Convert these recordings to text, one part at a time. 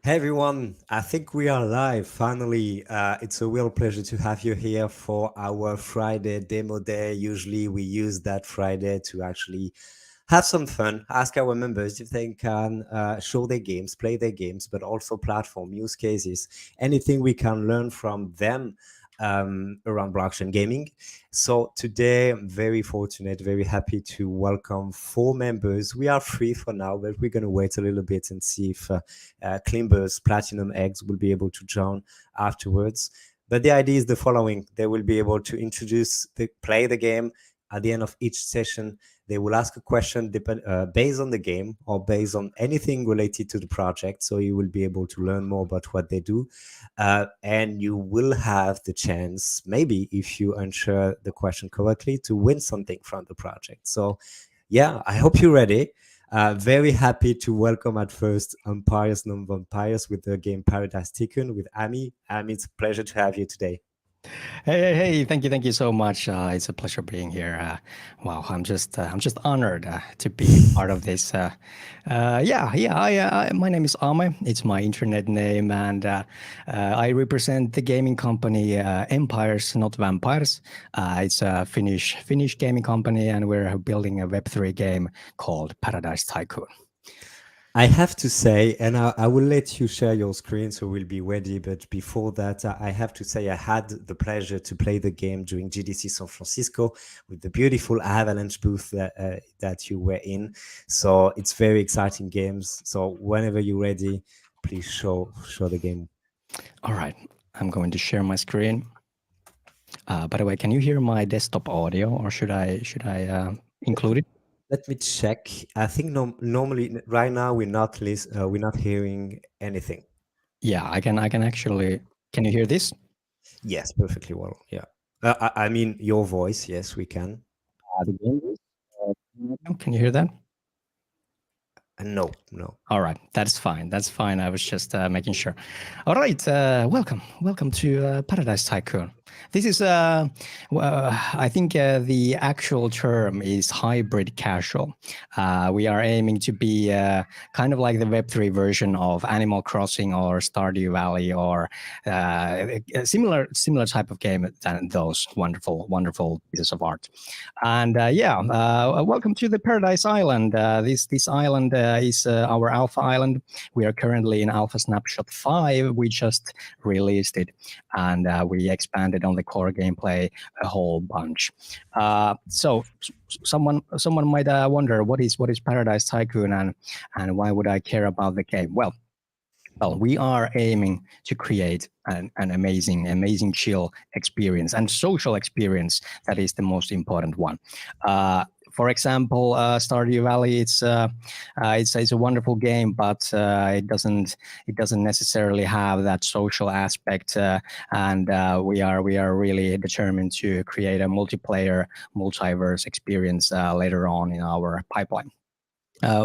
Hey everyone, I think we are live finally. It's a real pleasure to have you here for our Friday demo day. Usually we use that Friday to actually have some fun, ask our members if they can show their games, play their games, but also platform use cases, anything we can learn from them around blockchain gaming. So today I'm very fortunate, very happy to welcome 4 members. We are 3 for now, but we're going to wait a little bit and see if Klimber's Platinum Eggs will be able to join afterwards. But the idea is the following. They will be able to play the game. At the end of each session, they will ask a question based on the game or based on anything related to the project. So you will be able to learn more about what they do. And you will have the chance, maybe if you answer the question correctly, to win something from the project. So yeah, I hope you're ready. Very happy to welcome at first Umpires Non-Vampires with the game Paradise Tycoon with Ami. Ami, it's a pleasure to have you today. Hey! Thank you so much. It's a pleasure being here. Wow, I'm just honored to be part of this. My name is Ame. It's my internet name, and I represent the gaming company Empires, Not Vampires. It's a Finnish gaming company, and we're building a Web3 game called Paradise Tycoon. I have to say, and I will let you share your screen so we'll be ready. But before that, I have to say I had the pleasure to play the game during GDC San Francisco with the beautiful Avalanche booth that you were in. So it's very exciting games. So whenever you're ready, please show the game. All right, I'm going to share my screen. By the way, can you hear my desktop audio, or should I include it? Let me check. I think normally right now we're not hearing anything. Yeah, I can actually. Can you hear this? Yes, perfectly well. Yeah. I mean your voice. Yes, we can. Can you hear that? No. All right, that's fine. I was just making sure. All right, welcome to Paradise Tycoon. This is, I think the actual term is hybrid casual. We are aiming to be kind of like the Web3 version of Animal Crossing or Stardew Valley or a similar type of game than those wonderful pieces of art. And welcome to the Paradise Island. This island is our Alpha Island. We are currently in Alpha Snapshot 5. We just released it, and we expanded on the core gameplay a whole bunch. So someone might wonder what is Paradise Tycoon and why would I care about the game? Well, we are aiming to create an amazing chill experience and social experience. That is the most important one. For example, Stardew Valley, it's a wonderful game, but it doesn't necessarily have that social aspect. And we are really determined to create a multiplayer, multiverse experience later on in our pipeline.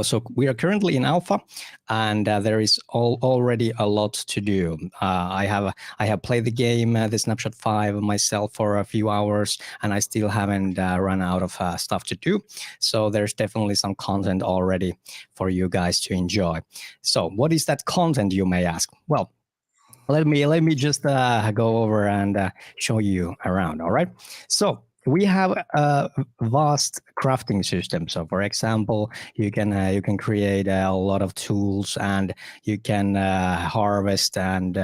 So we are currently in alpha, and there is already a lot to do. I have played the game, the Snapshot 5 myself for a few hours, and I still haven't run out of stuff to do. So there's definitely some content already for you guys to enjoy. So what is that content, you may ask? Well, let me just go over and show you around. All right. So we have a vast crafting system. So, for example, you can create a lot of tools, and you can harvest, and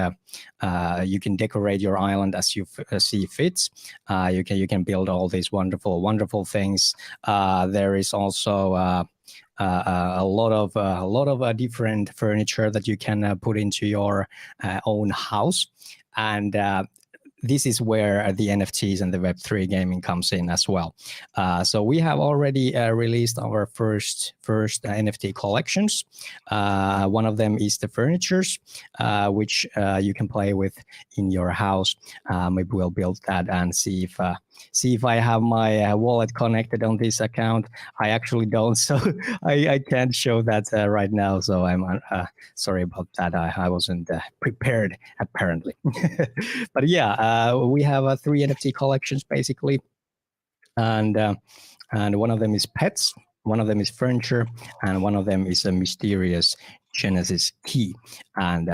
you can decorate your island as you see fit. You can build all these wonderful things. There is also a lot of different furniture that you can put into your own house, and this is where the NFTs and the Web3 gaming comes in as well. So we have already released our first NFT collections. One of them is the furnitures, which you can play with in your house. Maybe we'll build that and see if I have my wallet connected on this account. I actually don't, so I can't show that right now. So I'm sorry about that. I wasn't prepared, apparently. But yeah, we have 3 NFT collections basically, and one of them is pets. One of them is furniture, and one of them is a mysterious Genesis key. And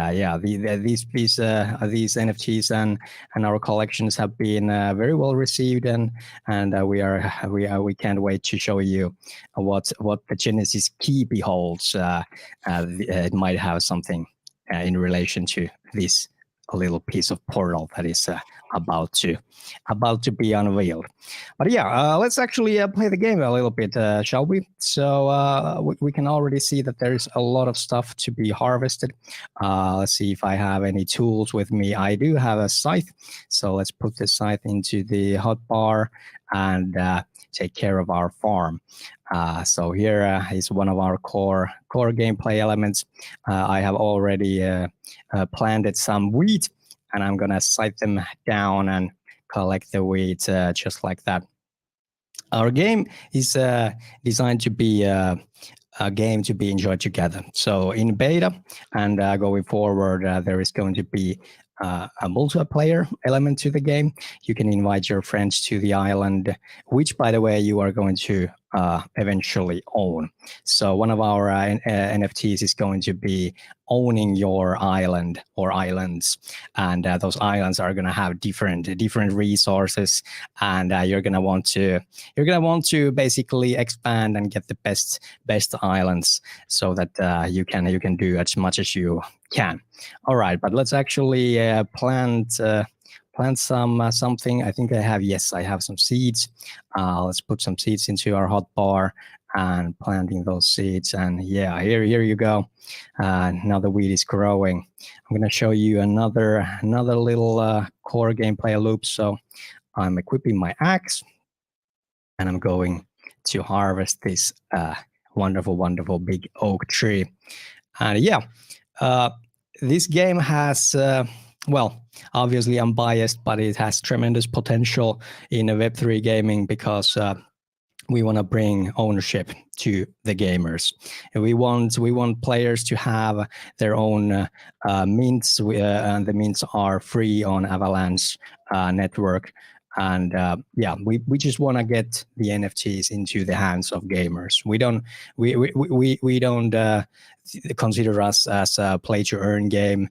these NFTs and our collections have been very well received, and we can't wait to show you what the Genesis key beholds. It might have something in relation to this little piece of portal that is about to be unveiled. But yeah, let's actually play the game a little bit, shall we? So we can already see that there's a lot of stuff to be harvested. Let's see if I have any tools with me. I do have a scythe, so let's put the scythe into the hotbar and take care of our farm. So here is one of our core gameplay elements. I have already planted some wheat, and I'm gonna scythe them down and collect the wheat just like that. Our game is designed to be a game to be enjoyed together. So in beta and going forward, there is going to be a multiplayer element to the game. You can invite your friends to the island, which, by the way, you are going to eventually own. So one of our NFTs is going to be owning your island or islands, and those islands are going to have different resources, and you're going to want to basically expand and get the best islands so that you can do as much as you can. All right, but let's actually plant something. I think I have some seeds. Let's put some seeds into our hotbar and planting those seeds. And yeah, here you go. Now the wheat is growing. I'm gonna show you another little core gameplay loop. So I'm equipping my axe, and I'm going to harvest this wonderful big oak tree. And yeah, this game has well, obviously I'm biased, but it has tremendous potential in Web3 gaming because we want to bring ownership to the gamers. And we want players to have their own mints, and the mints are free on Avalanche network. And we just want to get the NFTs into the hands of gamers. We don't consider us as a play to earn game.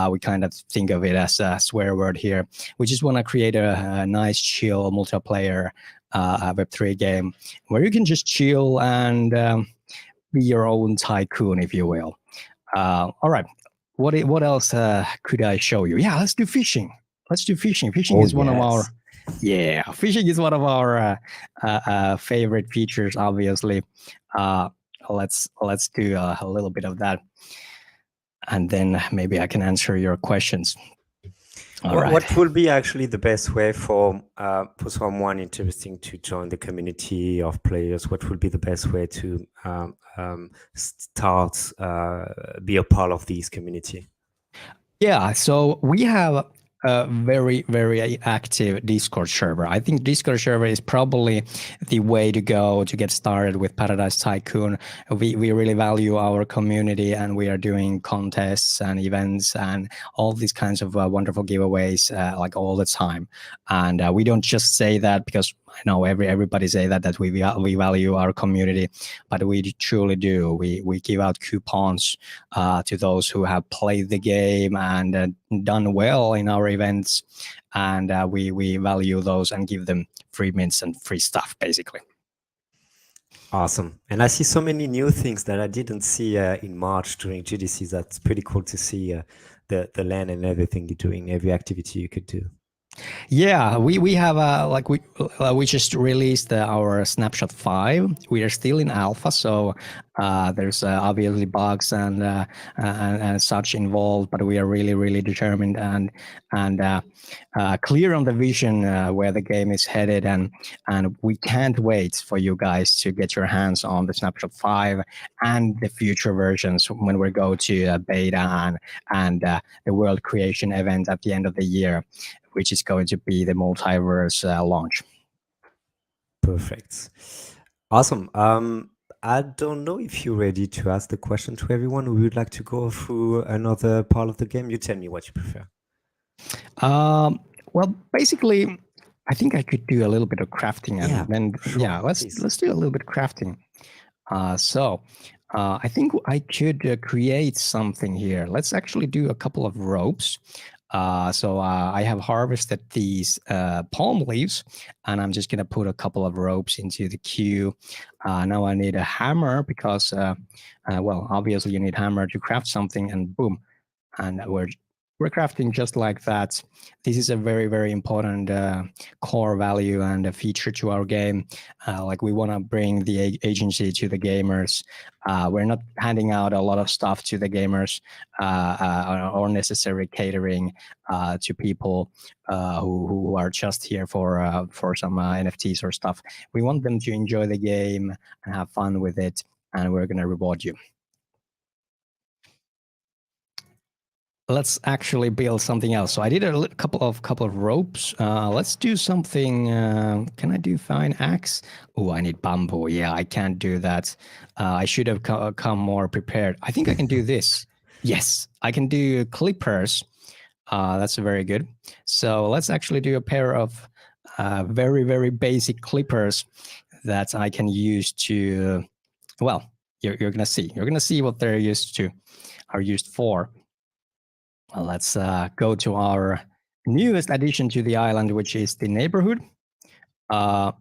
We kind of think of it as a swear word here. We just want to create a nice chill multiplayer Web3 game where you can just chill and be your own tycoon, if you will. All right, what else could I show you? Yeah, let's do fishing. Fishing is one of our fishing is one of our favorite features, obviously. Let's do a little bit of that, and then maybe I can answer your questions. What would be actually the best way for someone interesting to join the community of players? What would be the best way to start be a part of this community? Yeah, so we have a very active Discord server. I think Discord server is probably the way to go to get started with Paradise Tycoon. We really value our community, and we are doing contests and events and all these kinds of wonderful giveaways like all the time. And we don't just say that because I know everybody say that we value our community, but we truly do. We give out coupons to those who have played the game and done well in our events, and we value those and give them free mints and free stuff, basically. Awesome. And I see so many new things that I didn't see in March during GDC. That's pretty cool to see the land and everything you're doing, every activity you could do. Yeah, we have we just released our snapshot 5. We are still in alpha, so there's obviously bugs and such involved, but we are really determined and clear on the vision where the game is headed, and we can't wait for you guys to get your hands on the snapshot 5 and the future versions when we go to beta and the world creation event at the end of the year, which is going to be the multiverse launch. Perfect. Awesome. I don't know if you're ready to ask the question to everyone. We would like to go through another part of the game. You tell me what you prefer. Well, basically, I think I could do a little bit of crafting, and then sure, let's do a little bit of crafting. I think I could create something here. Let's actually do a couple of ropes. I have harvested these palm leaves, and I'm just gonna put a couple of ropes into the queue. Now I need a hammer because, well, obviously you need hammer to craft something, and boom, and we're crafting just like that. This is a very, very important core value and a feature to our game. Like we want to bring the agency to the gamers. We're not handing out a lot of stuff to the gamers or necessary catering to people who are just here for some NFTs or stuff. We want them to enjoy the game and have fun with it, and we're going to reward you. Let's actually build something else. So I did a couple of ropes. Let's do something. Can I do fine axe? Oh, I need bamboo. Yeah, I can't do that. I should have come more prepared. I think I can do this. Yes, I can do clippers. That's very good. So let's actually do a pair of very, very basic clippers that I can use to, well, you're going to see. You're going to see what they're used for. Let's go to our newest addition to the island, which is the neighborhood. Go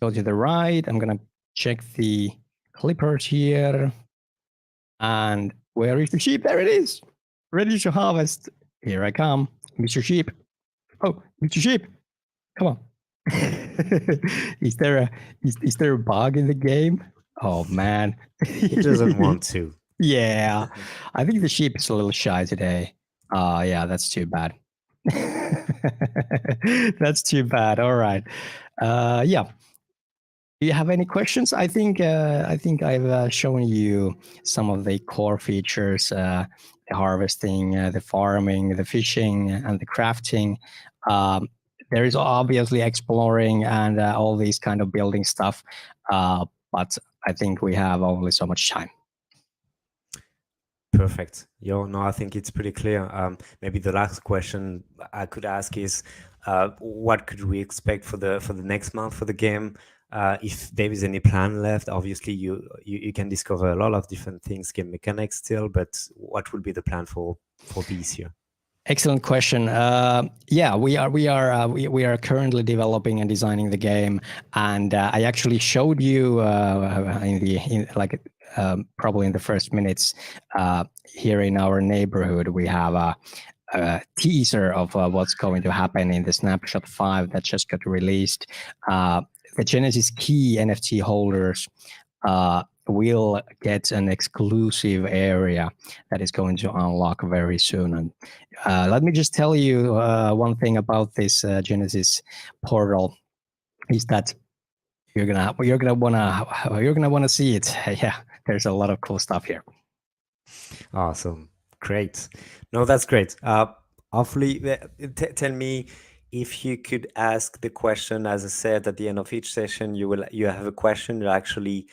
to the right. I'm going to check the clippers here. And where is the sheep? There it is. Ready to harvest. Here I come. Mr. Sheep. Oh, Mr. Sheep. Come on. Is there a bug in the game? Oh, man. He doesn't want to. Yeah, I think the sheep is a little shy today. Yeah, that's too bad. That's too bad. All right. Yeah. Do you have any questions? I think I've shown you some of the core features: the harvesting, the farming, the fishing, and the crafting. There is obviously exploring and all these kind of building stuff, but I think we have only so much time. Perfect. No, I think it's pretty clear. Maybe the last question I could ask is, what could we expect for the next month for the game? If there is any plan left, obviously you can discover a lot of different things, game mechanics still, but what would be the plan for this year? Excellent question. Yeah, we are currently developing and designing the game, and I actually showed you probably in the first minutes here in our neighborhood. We have a teaser of what's going to happen in the Snapshot 5 that just got released. The Genesis Key NFT holders will get an exclusive area that is going to unlock very soon. And let me just tell you one thing about this Genesis portal is that you're gonna wanna see it. Yeah, there's a lot of cool stuff here. Awesome, great. No, that's great. Hopefully, tell me if you could ask the question. As I said, at the end of each session, you have a question. You actually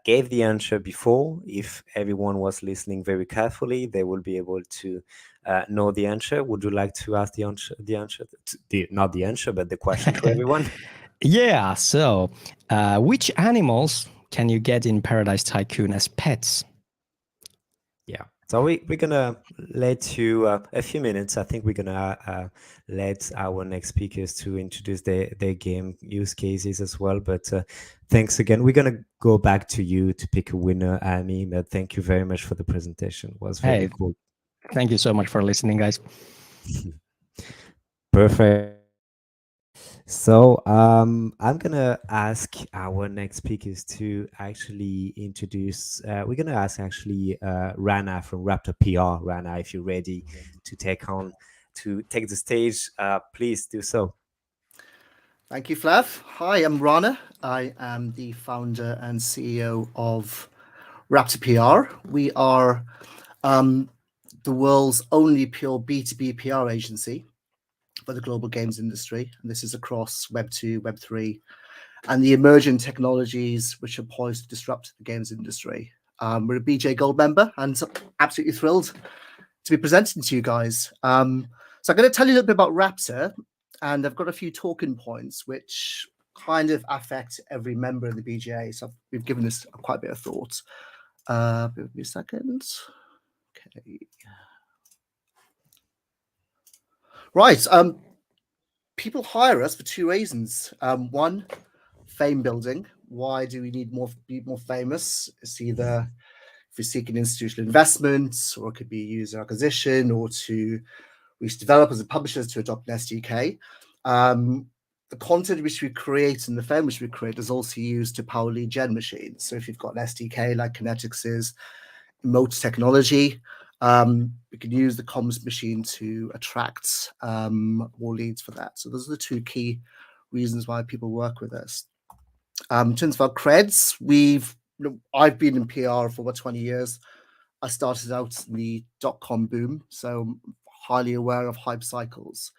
gave the answer before. If everyone was listening very carefully, they will be able to know the answer. Would you like to ask the answer? Not the answer, but the question to everyone. Yeah. So, which animals can you get in Paradise Tycoon as pets? Yeah. So we're gonna let you a few minutes. I think we're gonna let our next speakers to introduce their game use cases as well. But thanks again. We're gonna go back to you to pick a winner, Amy. But thank you very much for the presentation. It was very cool. Thank you so much for listening, guys. Perfect. So I'm gonna ask our next speakers to actually introduce. We're gonna ask actually Rana from Raptor PR. Rana, if you're ready to take the stage, please do so. Thank you, Flav. Hi, I'm Rana. I am the founder and CEO of Raptor PR. We are the world's only pure B2B PR agency for the global games industry. And this is across Web 2, Web 3, and the emerging technologies which are poised to disrupt the games industry. We're a BGA Gold member and absolutely thrilled to be presenting to you guys. So I'm going to tell you a little bit about Raptor, and I've got a few talking points which kind of affect every member of the BGA. So we've given this quite a bit of thought. Give me a second. Okay. Right. People hire us for two reasons. One, fame building. Why do we need be more famous? It's either if you're seeking institutional investments, or it could be user acquisition, or to reach developers and publishers to adopt an SDK. The content which we create and the fame which we create is also used to power lead gen machines. So if you've got an SDK like Kinetics's Emote technology, we can use the comms machine to attract more leads for that. So those are the two key reasons why people work with us. In terms of our creds, I've been in PR for about 20 years. I started out in the .com boom, so I'm highly aware of hype cycles.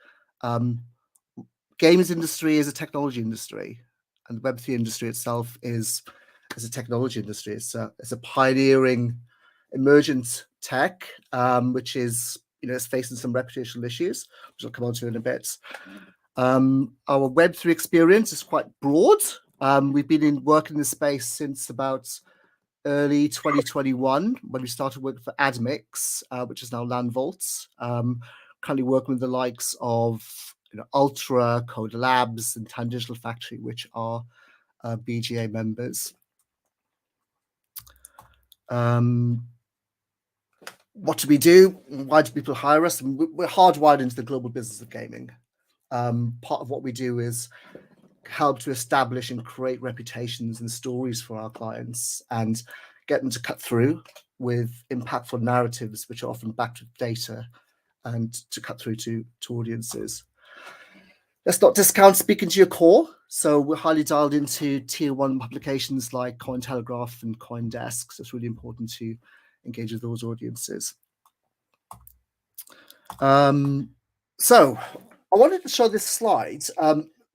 Games industry is a technology industry, and the Web3 industry itself is a technology industry. It's a pioneering, emergent tech, which is it's facing some reputational issues, which I'll come on to in a bit. Our Web3 experience is quite broad. We've been working in this space since about early 2021 when we started working for Admix, which is now LandVault. Currently working with the likes of Ultra, Code Labs, and Time Digital Factory, which are BGA members. What do we do? Why do people hire us? We're hardwired into the global business of gaming. Part of what we do is help to establish and create reputations and stories for our clients and get them to cut through with impactful narratives, which are often backed with data, and to cut through to audiences. Let's not discount speaking to your core. So we're highly dialed into tier one publications like Cointelegraph and CoinDesk. So it's really important to engage with those audiences. So I wanted to show this slide.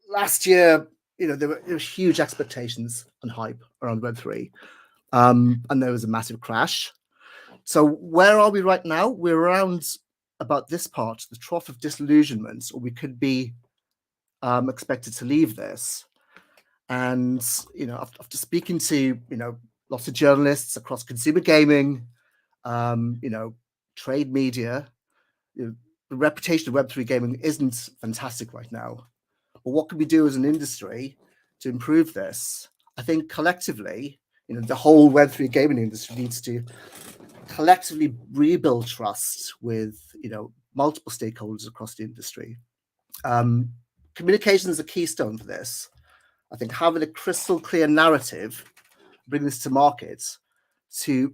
Last year, there were huge expectations and hype around Web3, and there was a massive crash. So where are we right now? We're around about this part, the trough of disillusionment, or we could be expected to leave this. And after speaking to lots of journalists across consumer gaming, trade media, the reputation of Web3 gaming isn't fantastic right now. But what can we do as an industry to improve this? I think collectively, the whole Web3 gaming industry needs to collectively rebuild trust with multiple stakeholders across the industry. Communication is a keystone for this. I think having a crystal clear narrative, bring this to market to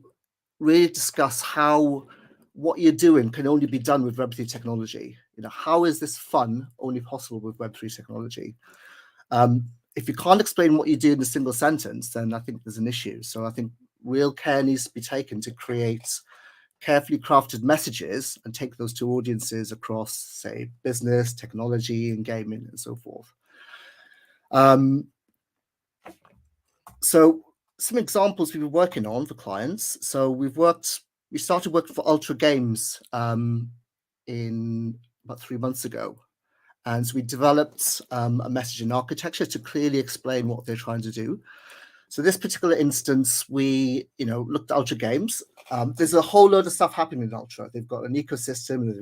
really discuss how what you're doing can only be done with Web3 technology. How is this fun only possible with Web3 technology? If you can't explain what you do in a single sentence, then I think there's an issue. So I think real care needs to be taken to create carefully crafted messages and take those to audiences across, say, business, technology, and gaming, and so forth. So some examples we've been working on for clients. So we started working for Ultra Games in about 3 months ago. And so we developed a messaging architecture to clearly explain what they're trying to do. So this particular instance, we looked at Ultra Games. There's a whole load of stuff happening in Ultra. They've got an ecosystem,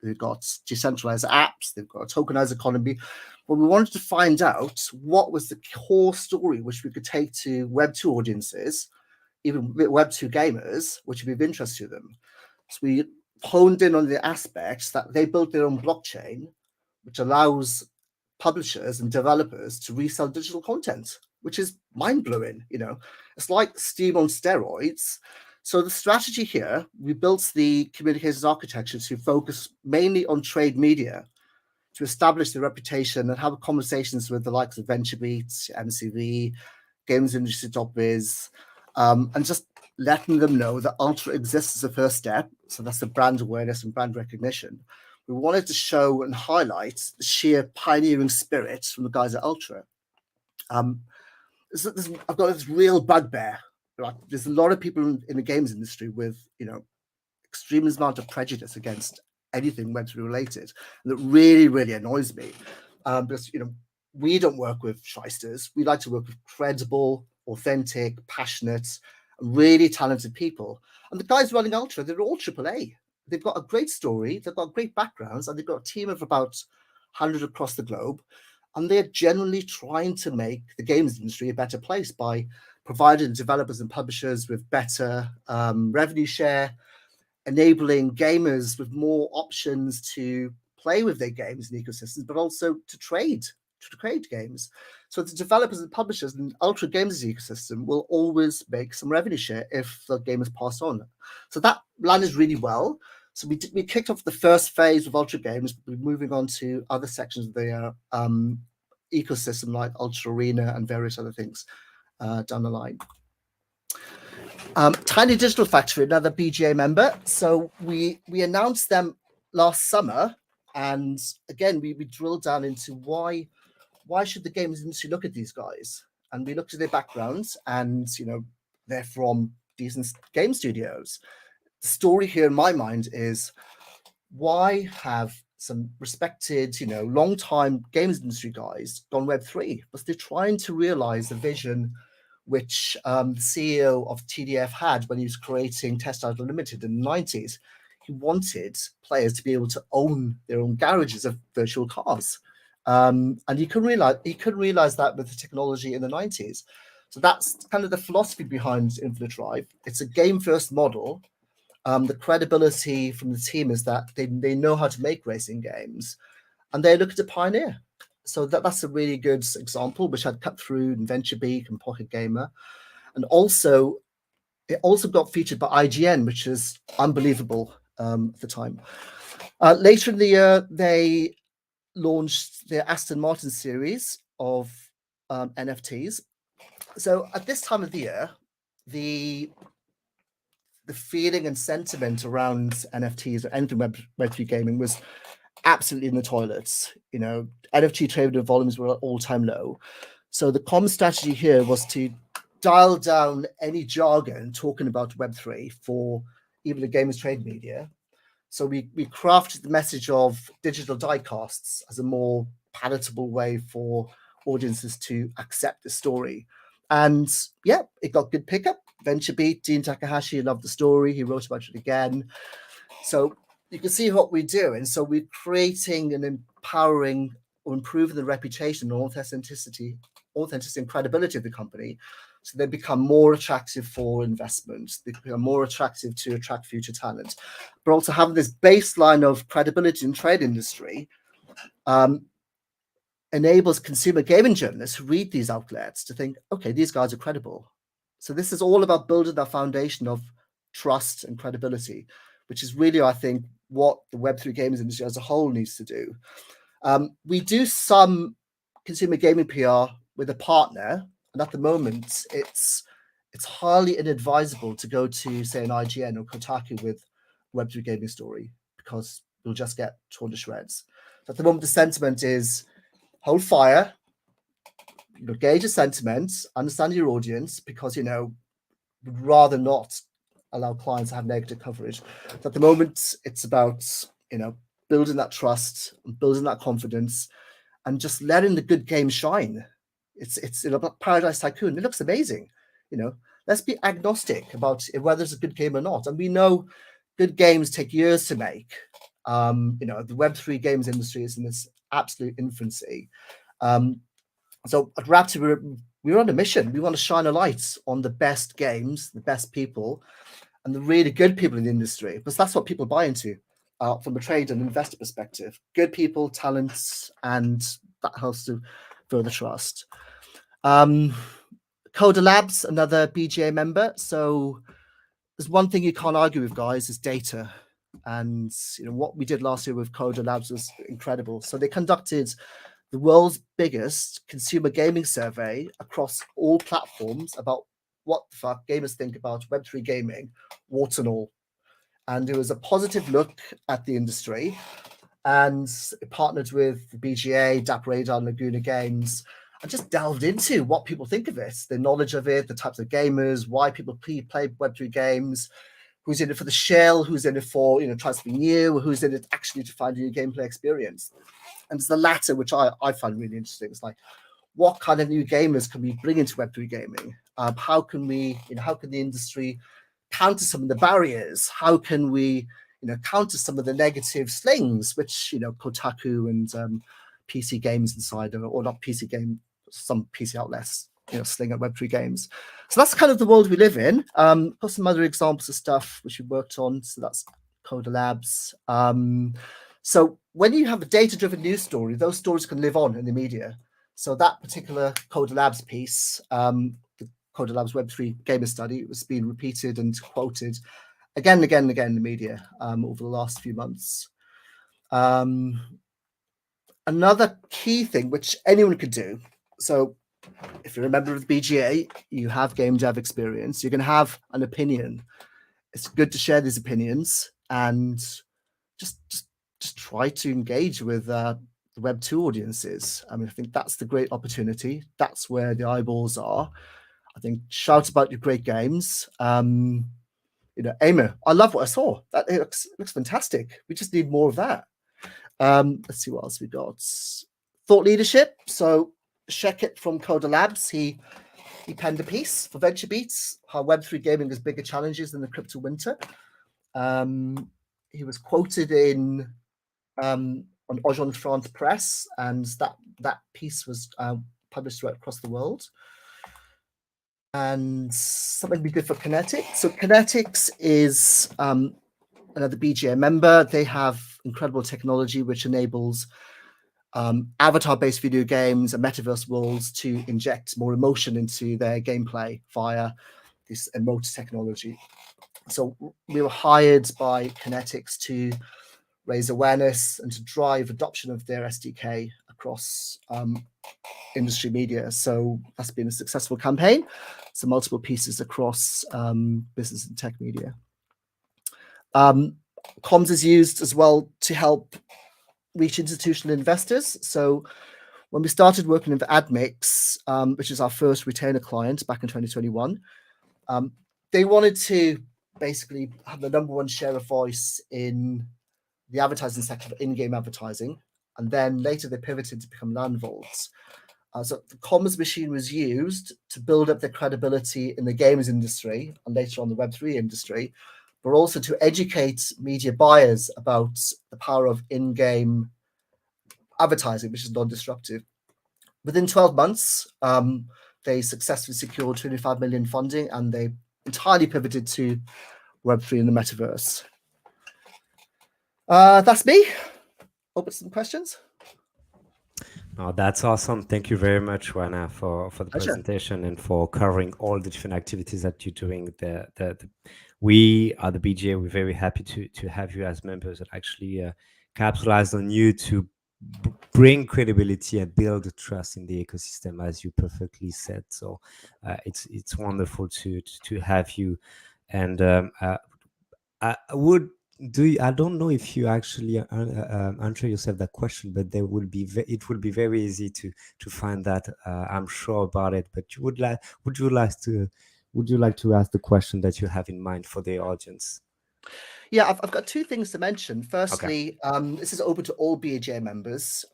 they've got decentralized apps, they've got a tokenized economy. But we wanted to find out what was the core story which we could take to Web2 audiences, even Web2 gamers, which would be of interest to them. So we honed in on the aspects that they built their own blockchain, which allows publishers and developers to resell digital content, which is mind-blowing. It's like Steam on steroids. So the strategy here, we built the communications architecture to focus mainly on trade media, to establish the reputation and have conversations with the likes of VentureBeat, MCV, GamesIndustry.biz, and just letting them know that Ultra exists as a first step. So that's the brand awareness and brand recognition. We wanted to show and highlight the sheer pioneering spirit from the guys at Ultra. I've got this real bugbear. Right? There's a lot of people in the games industry with, extreme amount of prejudice against anything Web3 related, and that really, really annoys me. Because we don't work with shysters. We like to work with credible, authentic, passionate, really talented people. And the guys running Ultra, they're all AAA. They've got a great story, they've got great backgrounds, and they've got a team of about 100 across the globe. And they're generally trying to make the games industry a better place by providing developers and publishers with better revenue share, enabling gamers with more options to play with their games and ecosystems, but also to create games. So the developers and publishers in Ultra Games' ecosystem will always make some revenue share if the game is passed on. So that landed really well. So we kicked off the first phase of Ultra Games. We're moving on to other sections of their ecosystem like Ultra Arena and various other things down the line. Tiny Digital Factory, another BGA member. So we announced them last summer, and again we drilled down into why should the games industry look at these guys, and we looked at their backgrounds, and they're from decent game studios. The story here in my mind is, why have some respected, long-time games industry guys gone Web3? Because they're trying to realize the vision which the CEO of TDF had when he was creating Test Idle Limited in the 90s. He wanted players to be able to own their own garages of virtual cars. And he couldn't realize that with the technology in the 90s. So that's kind of the philosophy behind Infinite Drive. It's a game-first model. The credibility from the team is that they know how to make racing games, and they're looking to pioneer. So that's a really good example, which had cut through in VentureBeat and Pocket Gamer. And also, it also got featured by IGN, which is unbelievable at the time. Later in the year, they launched their Aston Martin series of NFTs. So at this time of the year, the feeling and sentiment around NFTs or anything Web3 gaming was absolutely in the toilets. NFT trading volumes were at all-time low. So the common strategy here was to dial down any jargon talking about Web3 for even the gamers trade media. So we crafted the message of digital diecasts as a more palatable way for audiences to accept the story. And yeah, it got good pickup. VentureBeat, Dean Takahashi loved the story. He wrote about it again. So you can see what we do. And so we're creating and empowering or improving the reputation and authenticity and credibility of the company. So they become more attractive for investment. They become more attractive to attract future talent. But also having this baseline of credibility in trade industry enables consumer gaming journalists who read these outlets to think, okay, these guys are credible. So this is all about building that foundation of trust and credibility, which is really, I think, what the Web3 games industry as a whole needs to do. We do some consumer gaming PR with a partner, and at the moment, it's highly inadvisable to go to, say, an IGN or Kotaku with Web3 gaming story, because you'll just get torn to shreds. So at the moment, the sentiment is hold fire, gauge a sentiment, understand your audience, because we'd rather not allow clients to have negative coverage. So at the moment, it's about building that trust, building that confidence, and just letting the good game shine. It's Paradise Tycoon. It looks amazing. Let's be agnostic about whether it's a good game or not. And we know good games take years to make. The Web3 games industry is in its absolute infancy. So at Raptor, we're on a mission. We want to shine a light on the best games, the best people, and the really good people in the industry, because that's what people buy into from a trade and investor perspective. Good people, talents, and that helps to further trust. Coda Labs, another BGA member. So there's one thing you can't argue with, guys, is data. And what we did last year with Coda Labs was incredible. So they conducted the world's biggest consumer gaming survey across all platforms about what the fuck gamers think about Web3 gaming, warts and all. And it was a positive look at the industry, and it partnered with the BGA, DAP Radar, and Laguna Games, and just delved into what people think of it, the knowledge of it, the types of gamers, why people play Web3 games, who's in it for the shell, who's in it for trying something new, who's in it actually to find a new gameplay experience. And it's the latter which I find really interesting. It's like, what kind of new gamers can we bring into Web3 gaming? How can we, how can the industry counter some of the barriers? How can we, counter some of the negative slings, which, Kotaku and PC Games Insider, or not PC Game, some PC outlets, sling at Web3 games. So that's kind of the world we live in. Got some other examples of stuff which we worked on. So that's Coda Labs. So when you have a data-driven news story, those stories can live on in the media. So that particular Coda Labs piece, the Coda Labs Web3 gamer study, was being repeated and quoted again and again and again in the media over the last few months. Another key thing which anyone could do, so if you're a member of the BGA, you have game dev experience, you're going to have an opinion. It's good to share these opinions and just try to engage with the Web2 audiences. I mean, I think that's the great opportunity. That's where the eyeballs are. I think shout about your great games. Aimer, I love what I saw. It looks fantastic. We just need more of that. Let's see what else we got. Thought leadership. So Shekit from Coda Labs, he penned a piece for VentureBeats, how Web3 gaming has bigger challenges than the crypto winter. He was quoted in on Ojon France Press, and that piece was published right across the world. And something be good for Kinetics. So Kinetics is another BGA member. They have incredible technology which enables avatar-based video games and metaverse worlds to inject more emotion into their gameplay via this emote technology. So we were hired by Kinetics to raise awareness and to drive adoption of their SDK across industry media. So that's been a successful campaign. So multiple pieces across business and tech media. Comms is used as well to help reach institutional investors. So when we started working with Admix, which is our first retainer client back in 2021, they wanted to basically have the number one share of voice in the advertising sector of in-game advertising. And then later they pivoted to become land vaults. So the comms machine was used to build up the credibility in the games industry and later on the Web3 industry, but also to educate media buyers about the power of in-game advertising, which is non-disruptive. Within 12 months, they successfully secured 25 million funding, and they entirely pivoted to Web3 in the metaverse. That's me. Open to some questions. Oh, that's awesome. Thank you very much, Rana, for the presentation and for covering all the different activities that you're doing. We are the BGA. We're very happy to have you as members that actually capitalize on you to bring credibility and build trust in the ecosystem, as you perfectly said. So it's wonderful to have you. And I don't know if you actually answer yourself that question, but it would be very easy to find that. I'm sure about it. But would you like to ask the question that you have in mind for the audience? Yeah, I've got two things to mention. Firstly, this is open to all BGA members.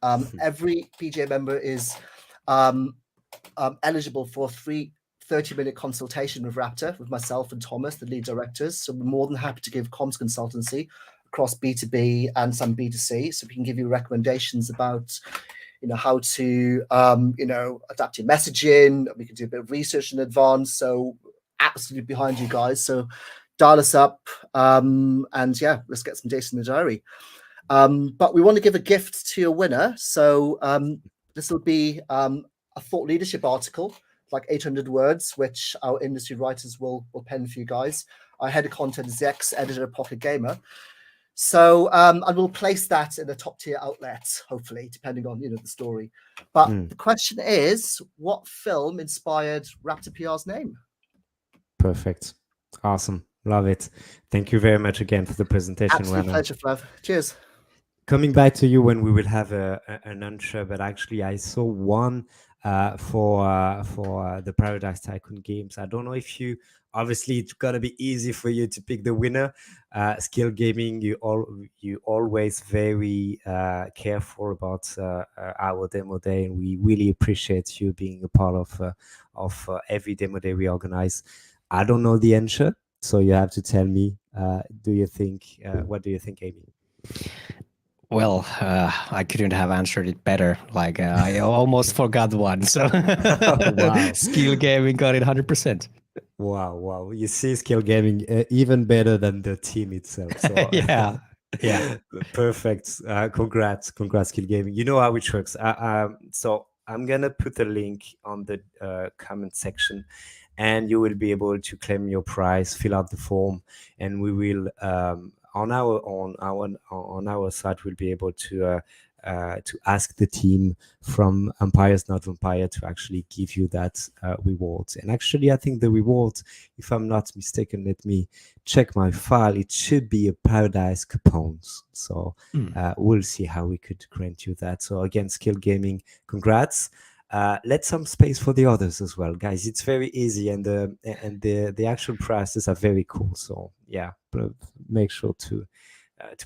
Every BGA member is eligible for a 30-minute consultation with Raptor, with myself and Thomas, the lead directors. So we're more than happy to give comms consultancy across B2B and some B2C. So we can give you recommendations about, how to, adapt your messaging. We can do a bit of research in advance. So absolutely behind you guys. So dial us up, and yeah, let's get some dates in the diary. But we want to give a gift to a winner. So this will be a thought leadership article, like 800 words, which our industry writers will pen for you guys. Our head of content is the ex-editor of Pocket Gamer. So, and we'll place that in a top tier outlet, hopefully, depending on, the story. But the question is, what film inspired Raptor PR's name? Perfect. Awesome. Love it. Thank you very much again for the presentation. Absolute pleasure, Flav. Cheers. Coming back to you when we will have an answer, but actually I saw one for the Paradise Tycoon games. I don't know if you obviously it's gonna be easy for you to pick the winner. Skill Gaming, you always very careful about our demo day, and we really appreciate you being a part of every demo day we organize. I don't know the answer, so you have to tell me. Do you think? What do you think, Amy? Well, I couldn't have answered it better. Like I almost forgot one. So Wow. Skill Gaming got it 100%. Wow, wow. You see Skill Gaming even better than the team itself. So Yeah. Yeah. perfect. Congrats, Skill Gaming. You know how it works. So I'm gonna put a link on the comment section, and you will be able to claim your prize, fill out the form, and we will on our site we'll be able to ask the team from Empires Not Vampire to actually give you that reward. And actually, I think the reward, if I'm not mistaken, let me check my file. It should be a Paradise coupons. So we'll see how we could grant you that. So again, Skill Gaming, congrats. Let some space for the others as well, guys. It's very easy, and the actual prices are very cool. So yeah, make sure to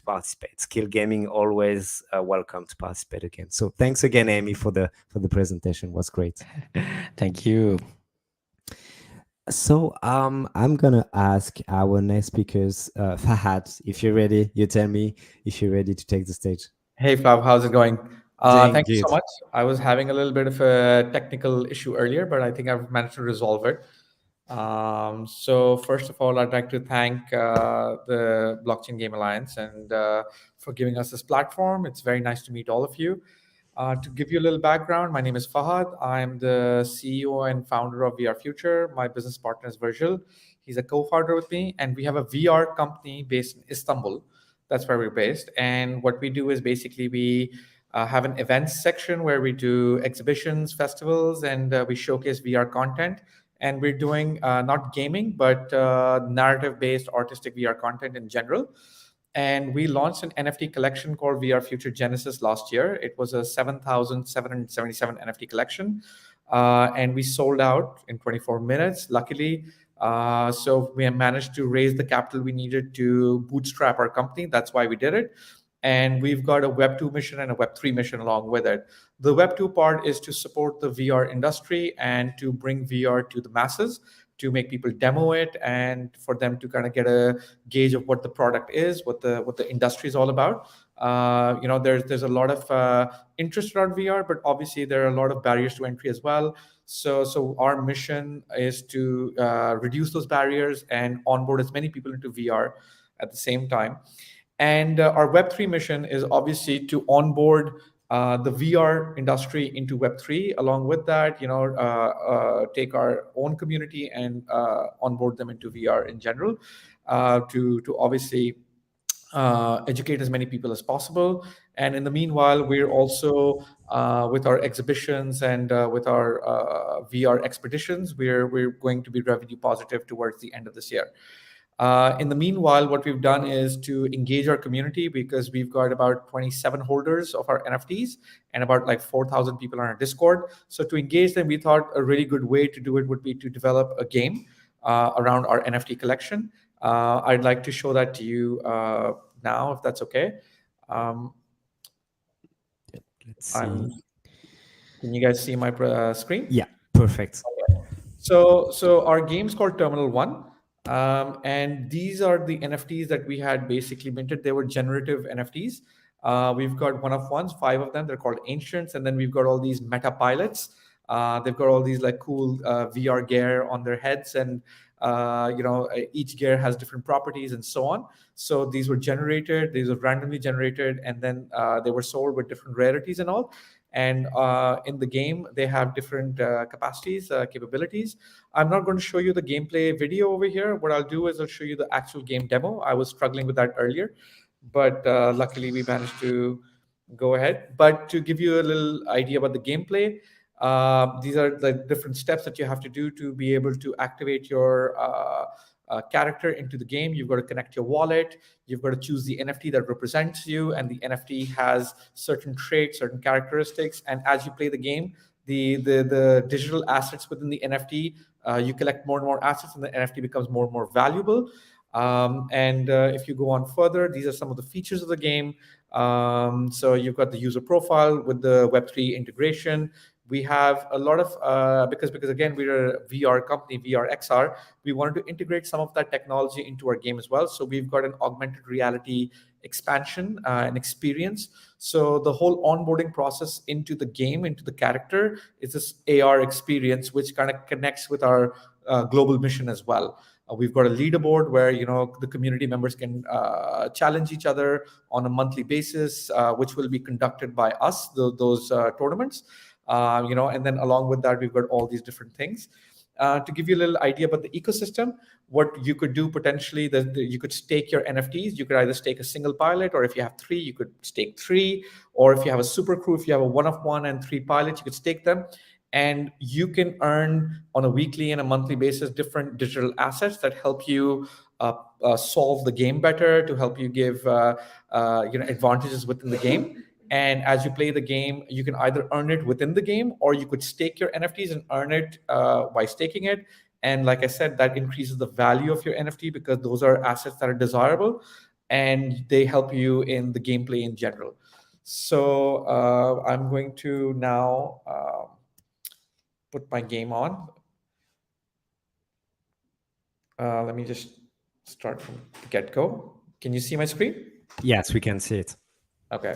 participate. Skill Gaming always welcome to participate again. So thanks again, Amy, for the presentation. It was great. Thank you. So I'm gonna ask our next speakers, Fahad, if you're ready. You tell me if you're ready to take the stage. Hey Flav, how's it going? Doing Thank you so good. much. I was having a little bit of a technical issue earlier, but I think I've managed to resolve it. So first of all, I'd like to thank the Blockchain Game Alliance and for giving us this platform. It's very nice to meet all of you. To give you a little background, my name is Fahad. I'm the CEO and founder of VR Future. My business partner is Virgil. He's a co-founder with me, and we have a VR company based in Istanbul. That's where we're based. And what we do is basically we have an events section where we do exhibitions, festivals, and we showcase VR content. And we're doing not gaming, but narrative-based artistic VR content in general. And we launched an NFT collection called VR Future Genesis last year. It was a 7,777 NFT collection. And we sold out in 24 minutes, luckily. So we managed to raise the capital we needed to bootstrap our company. That's why we did it. And we've got a Web 2 mission and a Web 3 mission along with it. The Web 2 part is to support the VR industry and to bring VR to the masses, to make people demo it, and for them to kind of get a gauge of what the product is, what the industry is all about. There's a lot of interest around VR, but obviously there are a lot of barriers to entry as well. So our mission is to reduce those barriers and onboard as many people into VR at the same time. And our Web3 mission is obviously to onboard the VR industry into Web3. Along with that, take our own community and onboard them into VR in general, to obviously educate as many people as possible. And in the meanwhile, we're also with our exhibitions and with our VR expeditions, we're going to be revenue positive towards the end of this year. In the meanwhile, what we've done is to engage our community, because we've got about 27 holders of our NFTs and about like 4,000 people on our Discord. So to engage them, we thought a really good way to do it would be to develop a game around our NFT collection. I'd like to show that to you now, if that's okay. Let's see. Can you guys see my screen? Yeah, perfect. Okay. So our game's called Terminal 1. And these are the NFTs that we had basically minted. They were generative NFTs. We've got one of ones, 5 of them. They're called Ancients. And then we've got all these meta pilots. They've got all these like cool VR gear on their heads, and each gear has different properties and so on. So these were generated, these were randomly generated, and then they were sold with different rarities and all. And in the game, they have different capacities, capabilities. I'm not going to show you the gameplay video over here. What I'll do is I'll show you the actual game demo. I was struggling with that earlier, but luckily we managed to go ahead. But to give you a little idea about the gameplay, these are the different steps that you have to do to be able to activate your character into the game. You've got to connect your wallet. You've got to choose the NFT that represents you, and the NFT has certain traits, certain characteristics. And as you play the game, the digital assets within the NFT. You collect more and more assets, and the NFT becomes more and more valuable. And if you go on further, these are some of the features of the game. So you've got the user profile with the Web3 integration. We have a lot of because again, we're a VR company, VR XR. We wanted to integrate some of that technology into our game as well. So we've got an augmented reality expansion and experience. So the whole onboarding process into the game, into the character, is this AR experience, which kind of connects with our global mission as well. We've got a leaderboard where the community members can challenge each other on a monthly basis, which will be conducted by us, those tournaments. And then along with that, we've got all these different things. To give you a little idea about the ecosystem, what you could do potentially, you could stake your NFTs. You could either stake a single pilot, or if you have 3, you could stake 3. Or if you have a super crew, if you have a 1 of 1 and 3 pilots, you could stake them. And you can earn on a weekly and a monthly basis different digital assets that help you solve the game better, to help you give advantages within the game. And as you play the game, you can either earn it within the game, or you could stake your NFTs and earn it by staking it. And like I said, that increases the value of your NFT, because those are assets that are desirable and they help you in the gameplay in general. So I'm going to now put my game on. Let me just start from the get-go. Can you see my screen? Yes, we can see it. Okay.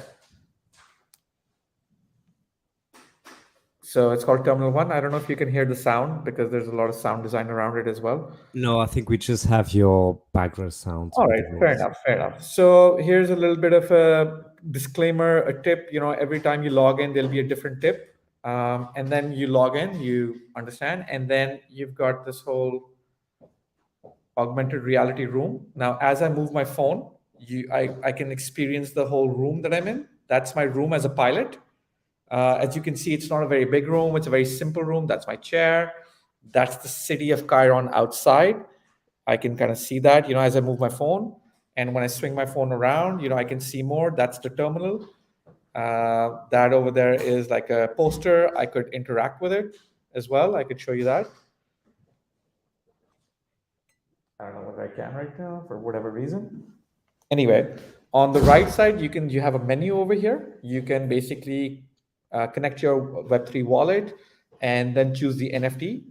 So it's called Terminal 1. I don't know if you can hear the sound, because there's a lot of sound design around it as well. No, I think we just have your background sound. All right, fair enough. So here's a little bit of a disclaimer, a tip. Every time you log in, there'll be a different tip. And then you log in, you understand, and then you've got this whole augmented reality room. Now, as I move my phone, I can experience the whole room that I'm in. That's my room as a pilot. As you can see, it's not a very big room. It's a very simple room. That's my chair. That's the city of Chiron outside. I can kind of see that, as I move my phone. And when I swing my phone around, I can see more. That's the terminal. That over there is like a poster. I could interact with it as well. I could show you that. I don't know whether I can right now for whatever reason. Anyway, on the right side, you have a menu over here. You can basically connect your Web3 wallet and then choose the NFT.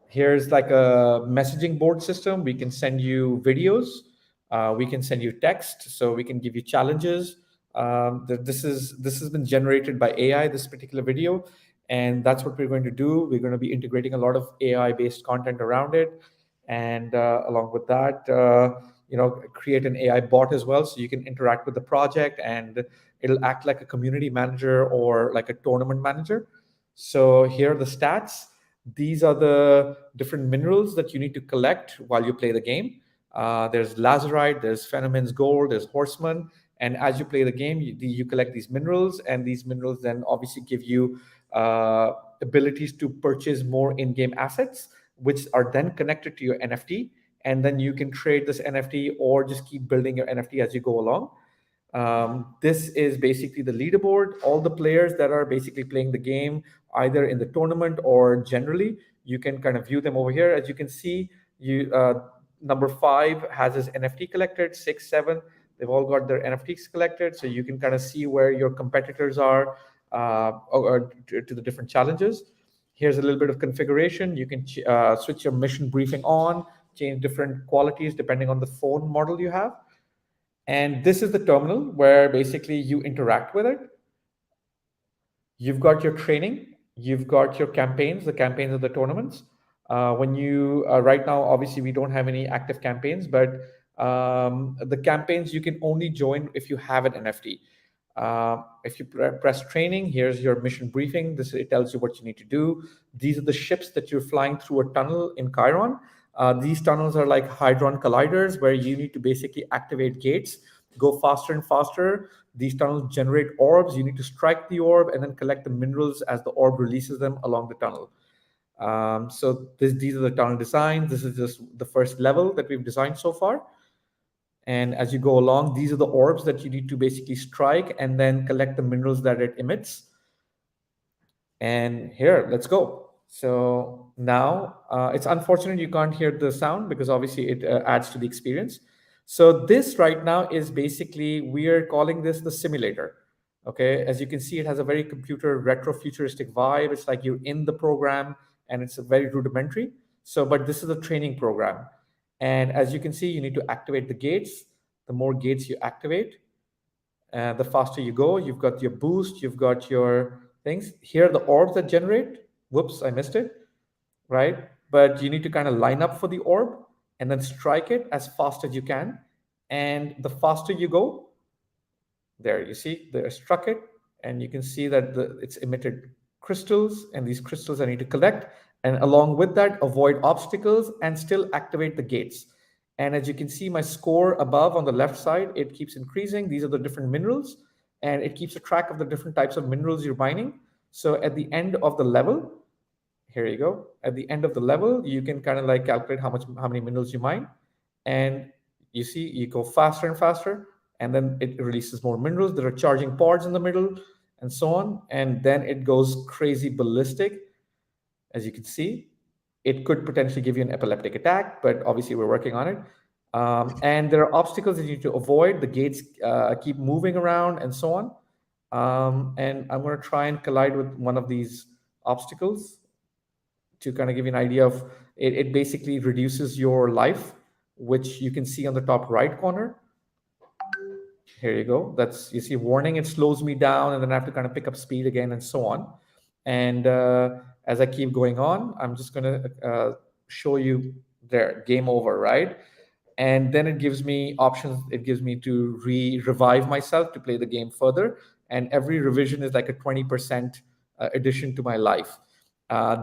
Here's like a messaging board system. We can send you videos. We can send you text. So we can give you challenges. This has been generated by AI, this particular video. And that's what we're going to do. We're going to be integrating a lot of AI-based content around it. And along with that, create an AI bot as well, so you can interact with the project, and it'll act like a community manager or like a tournament manager. So here are the stats. These are the different minerals that you need to collect while you play the game. There's lazurite, there's Phenomen's gold, there's horseman. And as you play the game, you collect these minerals, and these minerals then obviously give you abilities to purchase more in-game assets, which are then connected to your NFT. And then you can trade this NFT or just keep building your NFT as you go along. This is basically the leaderboard. All the players that are basically playing the game, either in the tournament or generally, you can kind of view them over here. As you can see, number 5 has his NFT collected, 6, 7, they've all got their NFTs collected. So you can kind of see where your competitors are or to the different challenges. Here's a little bit of configuration. You can switch your mission briefing on, change different qualities depending on the phone model you have. And this is the terminal where basically you interact with it. You've got your training, you've got your campaigns, the campaigns of the tournaments. Right now, obviously we don't have any active campaigns, but the campaigns you can only join if you have an NFT. If you press training, here's your mission briefing. It tells you what you need to do. These are the ships that you're flying through a tunnel in Chiron. These tunnels are like Hadron colliders where you need to basically activate gates, go faster and faster. These tunnels generate orbs. You need to strike the orb and then collect the minerals as the orb releases them along the tunnel. So these are the tunnel designs. This is just the first level that we've designed so far. And as you go along, these are the orbs that you need to basically strike and then collect the minerals that it emits. And here, let's go. So now it's unfortunate you can't hear the sound because obviously it adds to the experience. So this right now is basically, we are calling this the simulator. Okay, as you can see, it has a very computer retro futuristic vibe. It's like you're in the program and it's a very rudimentary. So, but this is a training program. And as you can see, you need to activate the gates. The more gates you activate, the faster you go. You've got your boost, you've got your things. Here are the orbs that generate. Whoops, I missed it, right? But you need to kind of line up for the orb and then strike it as fast as you can. And the faster you go, there, you see, they struck it, and you can see that it's emitted crystals, and these crystals I need to collect. And along with that, avoid obstacles and still activate the gates. And as you can see, my score above on the left side, it keeps increasing. These are the different minerals, and it keeps a track of the different types of minerals you're mining. So at the end of the level, here you go. At the end of the level, you can kind of like calculate how many minerals you mine. And you see, you go faster and faster, and then it releases more minerals. There are charging pods in the middle and so on. And then it goes crazy ballistic. As you can see, it could potentially give you an epileptic attack, but obviously we're working on it. And there are obstacles that you need to avoid. The gates keep moving around and so on. And I'm going to try and collide with one of these obstacles to kind of give you an idea of it. It basically reduces your life, which you can see on the top right corner. Here you go. That's, you see, warning, it slows me down, and then I have to kind of pick up speed again and so on. And as I keep going on, I'm just going to show you there, game over, right? And then it gives me options. It gives me to revive myself to play the game further. And every revision is like a 20% addition to my life.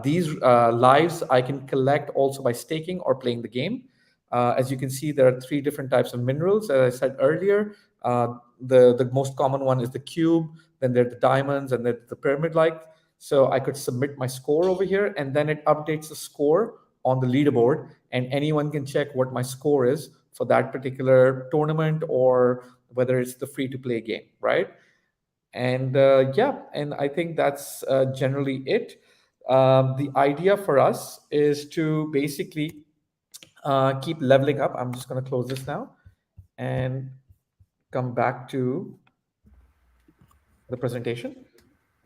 These lives I can collect also by staking or playing the game. As you can see, there are 3 different types of minerals. As I said earlier, the most common one is the cube, then there are the diamonds, and then the pyramid-like. So I could submit my score over here, and then it updates the score on the leaderboard, and anyone can check what my score is for that particular tournament, or whether it's the free-to-play game, right? And yeah, and I think that's generally it. The idea for us is to basically keep leveling up. I'm just going to close this now and come back to the presentation.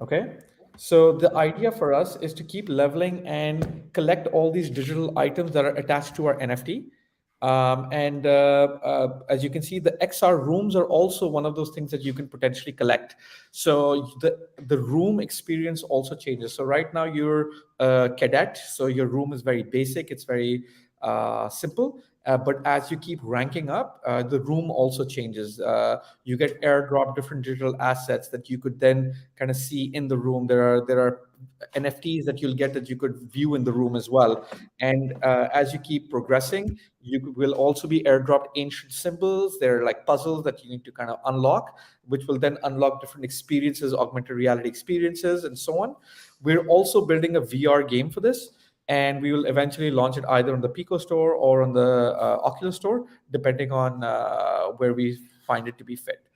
Okay. So the idea for us is to keep leveling and collect all these digital items that are attached to our NFT. As you can see, the XR rooms are also one of those things that you can potentially collect. So the room experience also changes. So right now you're a cadet, so your room is very basic. It's very simple. But as you keep ranking up, the room also changes. You get airdrop different digital assets that you could then kind of see in the room. There are NFTs that you'll get that you could view in the room as well. And as you keep progressing, you will also be airdropped ancient symbols. They're like puzzles that you need to kind of unlock, which will then unlock different experiences, augmented reality experiences, and so on. We're also building a VR game for this, and we will eventually launch it either on the Pico store or on the Oculus store, depending on where we find it to be fit.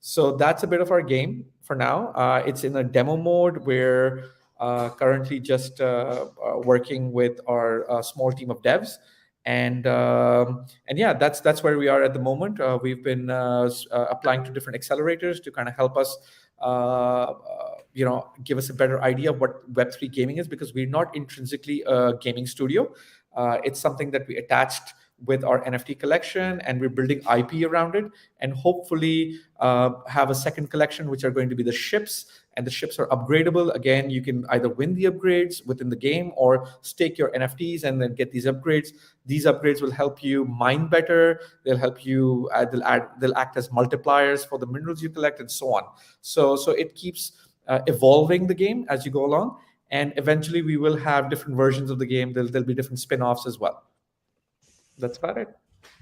So that's a bit of our game for now. It's in a demo mode. We're currently just working with our small team of devs. And yeah, that's where we are at the moment. We've been applying to different accelerators to kind of help us give us a better idea of what Web3 gaming is, because we're not intrinsically a gaming studio. It's something that we attached with our NFT collection, and we're building IP around it, and hopefully have a second collection, which are going to be the ships. And the ships are upgradable. Again, you can either win the upgrades within the game or stake your NFTs and then get these upgrades. These upgrades will help you mine better. They'll help you, they'll act as multipliers for the minerals you collect, and so on. So it keeps evolving the game as you go along. And eventually we will have different versions of the game. There'll be different spin-offs as well. That's about it.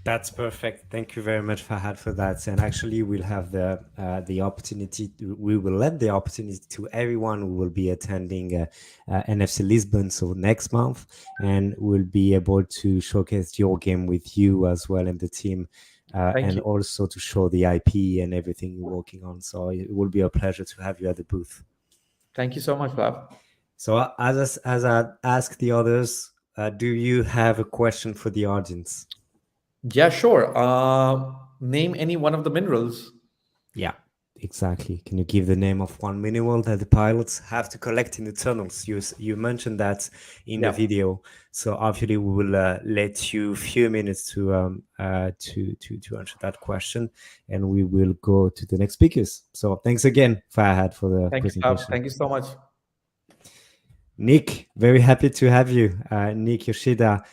That's perfect. Thank you very much, Fahad, for that. And actually, we'll have the opportunity. We will lend the opportunity to everyone who will be attending NFC Lisbon, so next month, and we'll be able to showcase your game with you as well and the team, and also to show the IP and everything you're working on. So it will be a pleasure to have you at the booth. Thank you so much, Bob. So as I ask the others, do you have a question for the audience? Yeah, sure. Name any one of the minerals. Yeah, exactly. Can you give the name of one mineral that the pilots have to collect in the tunnels? You mentioned that in the Yeah. video, so obviously we will let you a few minutes to answer that question, and we will go to the next speakers. So thanks again, Fahad, for the Thank you, Fab. presentation. Thank you so much. Nick, very happy to have you. Nick Yoshida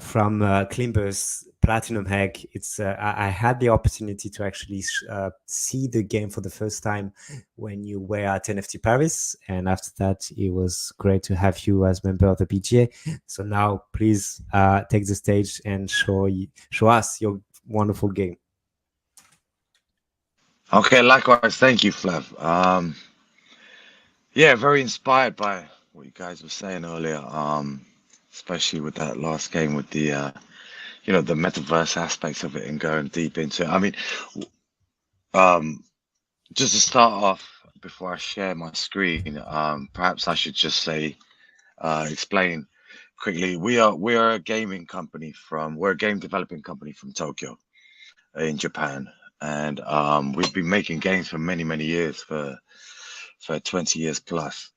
from Klimbers Platinum Hack. I had the opportunity to actually see the game for the first time when you were at NFT Paris, and after that, it was great to have you as member of the BGA. So now, please take the stage and show us your wonderful game. Okay, likewise. Thank you, Flav. Yeah, very inspired by what you guys were saying earlier. Especially with that last game with the the metaverse aspects of it and going deep into it. I mean, um, just to start off before I share my screen, perhaps I should just say, explain quickly. We are a gaming company we're a game developing company from Tokyo in Japan, and we've been making games for many, many years, for 20 years plus.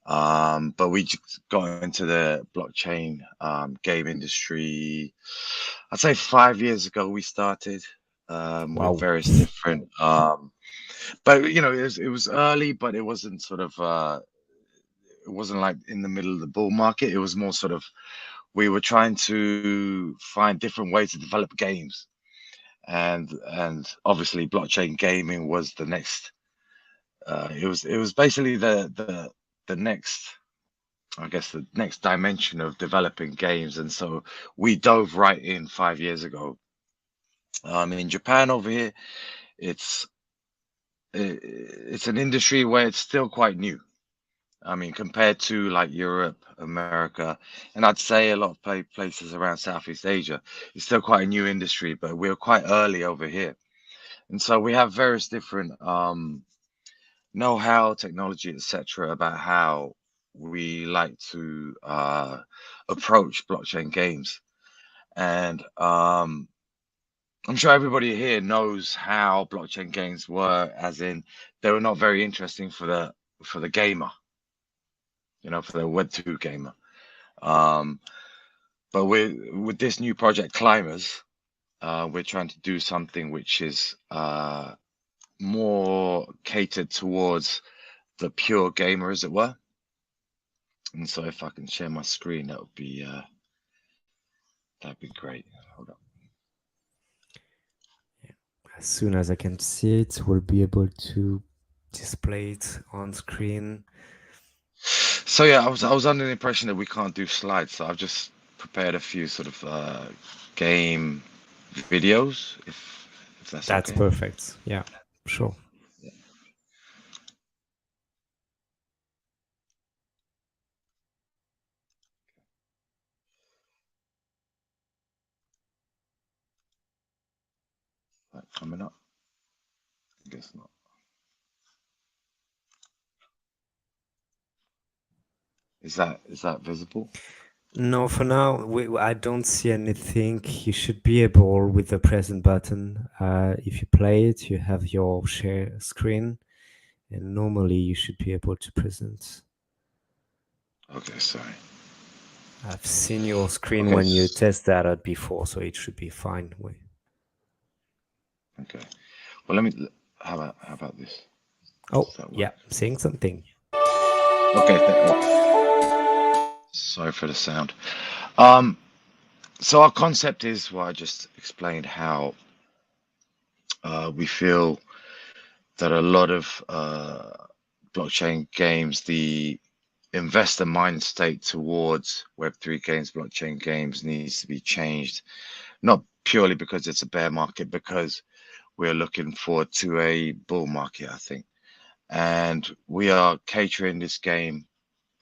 But we just got into the blockchain game industry. I'd say 5 years ago we started Wow. with various different. But it was early, but it wasn't sort of. It wasn't like in the middle of the bull market. It was more sort of we were trying to find different ways to develop games, and obviously blockchain gaming was the next. It was basically the next, I guess, the next dimension of developing games, and so we dove right in 5 years ago. In Japan over here, it's it's an industry where it's still quite new. I mean, compared to like Europe, America, and I'd say a lot of places around Southeast Asia, it's still quite a new industry, but we're quite early over here. And so we have various different know-how, technology, etc., about how we like to approach blockchain games. And I'm sure everybody here knows how blockchain games were, as in they were not very interesting for the gamer, for the Web2 gamer. But with this new project, Climbers, we're trying to do something which is more catered towards the pure gamer, as it were. And so if I can share my screen, that'd be great. Hold on. As soon as I can see it, we'll be able to display it on screen. So yeah, I was under the impression that we can't do slides, so I've just prepared a few sort of game videos, if that's That's okay. perfect. Yeah, sure. Coming up? I guess not. Is that visible? No, for now, I don't see anything. You should be able, with the present button, if you play it, you have your share screen, and normally you should be able to present. Okay, sorry. I've seen your screen Okay. when you test that out before, so it should be fine. Okay. Well, how about this? Oh, Does that work? yeah, saying something. Okay. Sorry for the sound. So our concept is what I just explained, how we feel that a lot of blockchain games, the investor mind state towards Web3 games, blockchain games, needs to be changed, not purely because it's a bear market, because we're looking forward to a bull market, I think. And we are catering this game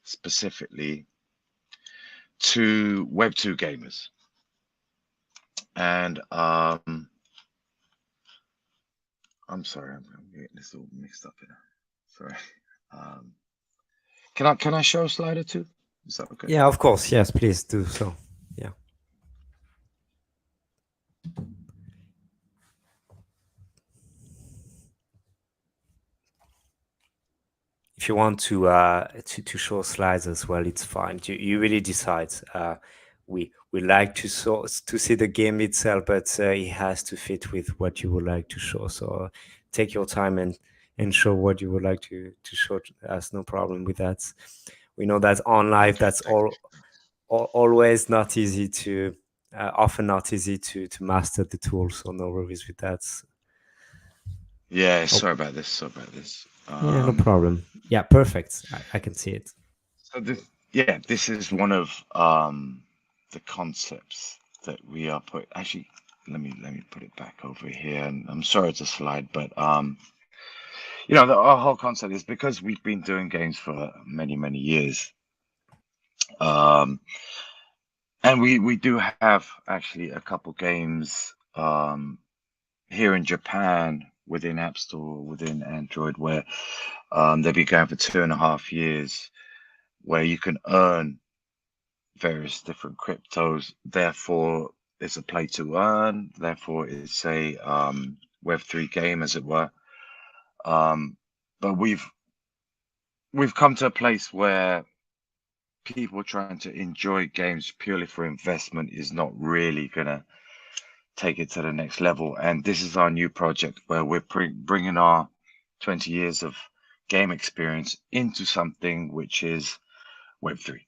specifically to Web2 gamers. And I'm sorry, I'm getting this all mixed up here. Sorry. Can I show a slide or two? Is that okay? Yeah, of course. Yes, please do so. Yeah. If you want to show slides as well, it's fine. You really decide. We like to see the game itself, but it has to fit with what you would like to show. So take your time and show what you would like to show us. No problem with that. We know that on live, that's always not easy to often not easy to master the tool. So no worries with that. Yeah, sorry about this. Sorry about this. Yeah, no problem. Yeah, perfect. I can see it. So this is one of the concepts that we are put. Actually, let me put it back over here. And I'm sorry it's a slide, but our whole concept is because we've been doing games for many years. And we do have actually a couple games here in Japan within App Store, within Android, where they've been going for 2.5 years, where you can earn various different cryptos. Therefore, it's a play to earn. Therefore, it's a Web3 game, as it were. But we've come to a place where people trying to enjoy games purely for investment is not really gonna take it to the next level. And this is our new project where we're bringing our 20 years of game experience into something which is Web3.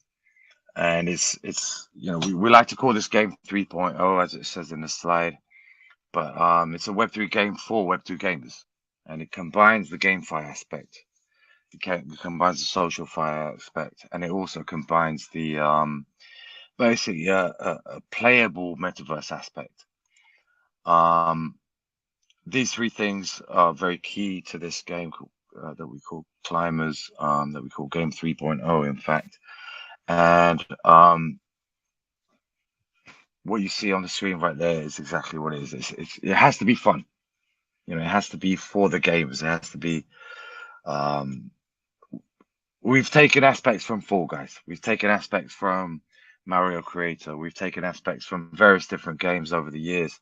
And it's we like to call this game 3.0, as it says in the slide, but it's a Web3 game for Web2 gamers, and it combines the GameFi aspect. It combines the social fi aspect, and it also combines the basically a playable metaverse aspect. These three things are very key to this game that we call Climbers, that we call Game 3.0, in fact. And what you see on the screen right there is exactly what it is. It has to be fun. It has to be for the gamers. It has to be. We've taken aspects from Fall Guys. We've taken aspects from Mario Creator. We've taken aspects from various different games over the years,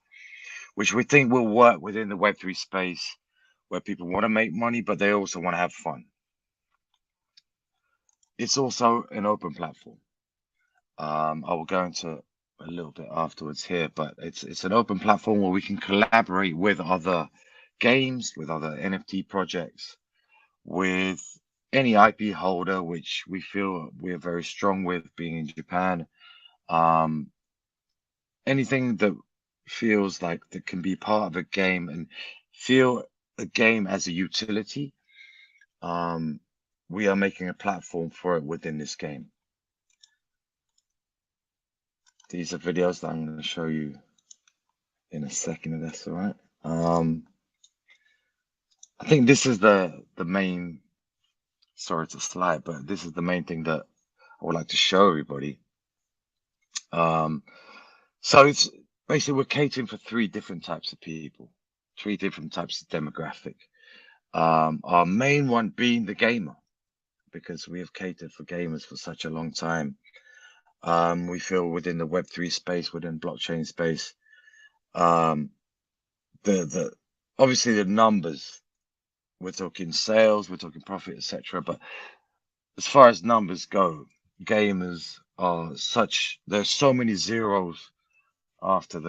which we think will work within the Web3 space, where people want to make money, but they also want to have fun. It's also an open platform. I will go into a little bit afterwards here, but it's an open platform where we can collaborate with other games, with other NFT projects, with any IP holder, which we feel we're very strong with, being in Japan. Anything that feels like that can be part of a game and feel a game as a utility, we are making a platform for it within this game. These are videos that I'm going to show you in a second, if that's all right. I think this is the main, sorry it's a slide, but this is the main thing that I would like to show everybody. So it's basically we're catering for 3 different types of people, 3 different types of demographic. Our main one being the gamer, because we have catered for gamers for such a long time. We feel within the Web3 space, within blockchain space, the obviously the numbers, we're talking sales, we're talking profit, etc. But as far as numbers go, gamers are there's so many zeros after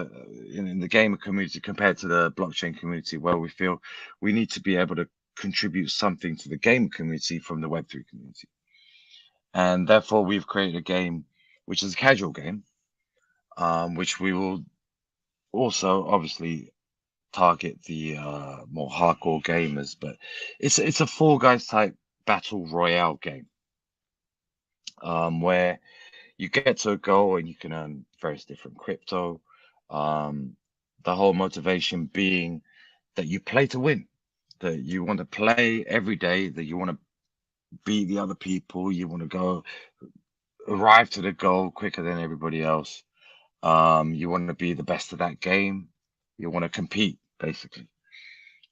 in the gamer community compared to the blockchain community, where we feel we need to be able to contribute something to the game community from the Web3 community. And therefore we've created a game which is a casual game, which we will also obviously target the more hardcore gamers, but it's a Fall Guys type battle royale game, where you get to a goal and you can earn various different crypto. The whole motivation being that you play to win, that you want to play every day, that you want to beat the other people, you want to arrive to the goal quicker than everybody else. You want to be the best of that game. You want to compete, basically.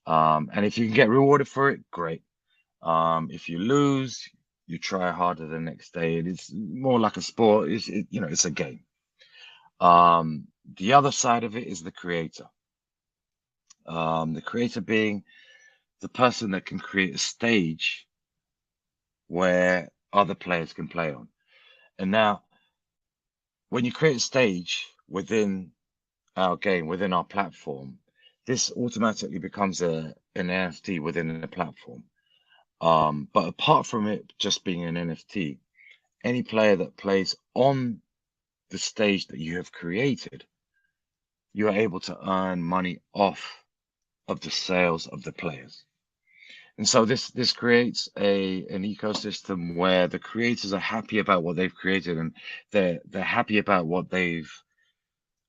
And if you can get rewarded for it, great. If you lose, you try harder the next day. It's more like a sport. It's a game. The other side of it is the creator. The creator being the person that can create a stage where other players can play on. And now, when you create a stage within our game, within our platform, this automatically becomes an NFT within the platform. But apart from it just being an NFT, any player that plays on the stage that you have created, you are able to earn money off of the sales of the players. And so this creates an ecosystem where the creators are happy about what they've created, and they're happy about what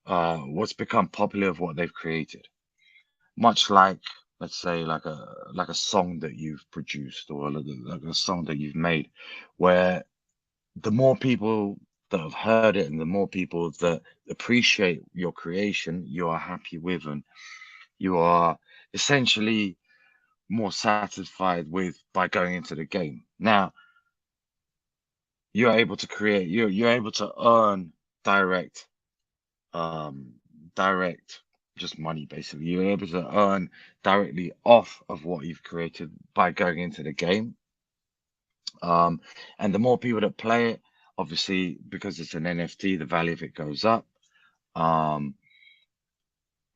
what's become popular of what they've created. Much like, let's say, like a song that you've produced, or like a song that you've made, where the more people that have heard it and the more people that appreciate your creation, you are happy with, and you are essentially more satisfied with by going into the game. Now, you're able to create, you're able to earn direct direct just money. Basically, you're able to earn directly off of what you've created by going into the game. And the more people that play it, obviously, because it's an NFT, the value of it goes up.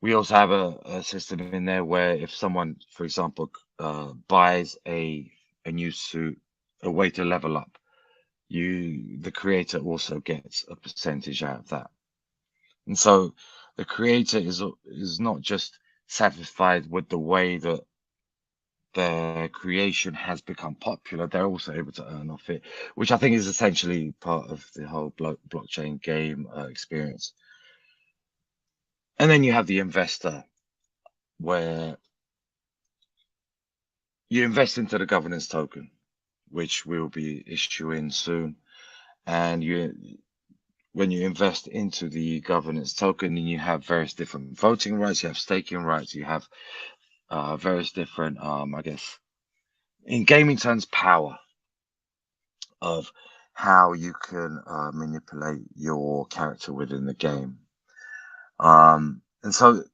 We also have a system in there where if someone, for example, buys a new suit, a way to level up, the creator also gets a percentage out of that. And so the creator is not just satisfied with the way that their creation has become popular, they're also able to earn off it, which I think is essentially part of the whole blockchain game experience. And then you have the investor, where you invest into the governance token, which we'll be issuing soon. And when you invest into the governance token, then you have various different voting rights, you have staking rights, you have various different, I guess, in gaming terms, power of how you can manipulate your character within the game. And so,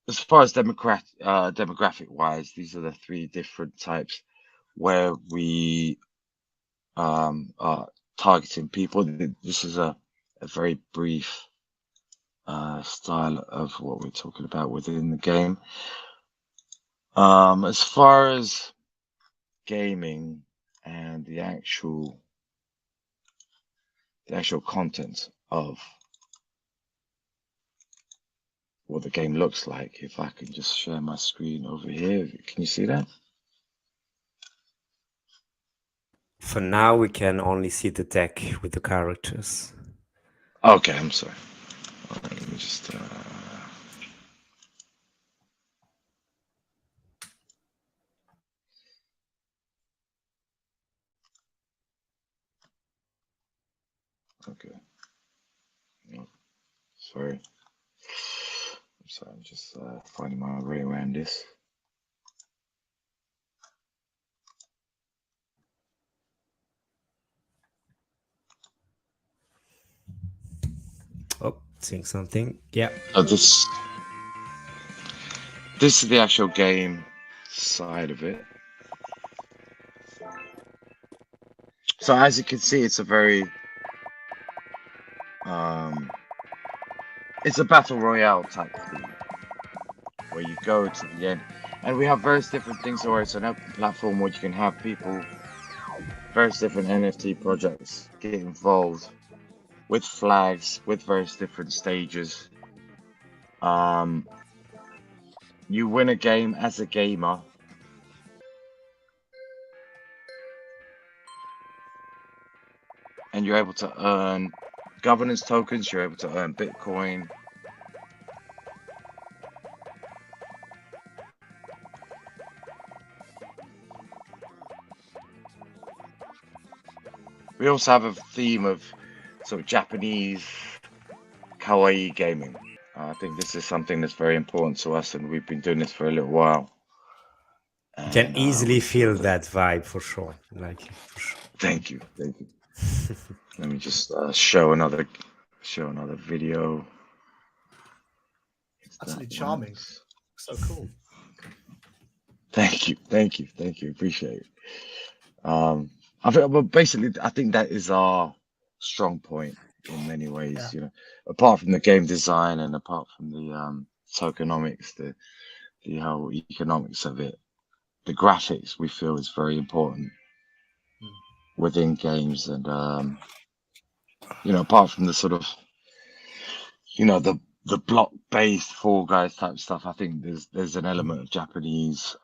as far as demographic wise, these are the three different types where we are targeting people. This is a very brief style of what we're talking about within the game. As far as gaming and the actual content of what the game looks like, if I can just share my screen over here, can you see that? For now, we can only see the deck with the characters. Okay, I'm sorry. All right, let me just okay. No, sorry. I'm just finding my way around this. Oh, seeing something. Yeah. This is the actual game side of it. So as you can see, it's a very it's a battle royale type thing, where you go to the end, and we have various different things where it's an open platform where you can have people, various different NFT projects get involved with flags, with various different stages. You win a game as a gamer. And you're able to earn governance tokens, you're able to earn Bitcoin. We also have a theme of sort of Japanese kawaii gaming. I think this is something that's very important to us, and we've been doing this for a little while. You can easily feel that vibe for sure. Thank you. Let me just show another video. Absolutely charming. So cool. Thank you. Appreciate it. I think, well, basically, I think that is our strong point in many ways. Yeah. You know, apart from the game design and apart from the tokenomics, the whole economics of it, the graphics we feel is very important within games, and you know, apart from the sort of, you know, the block-based Fall Guys type stuff, I think there's an element of Japanese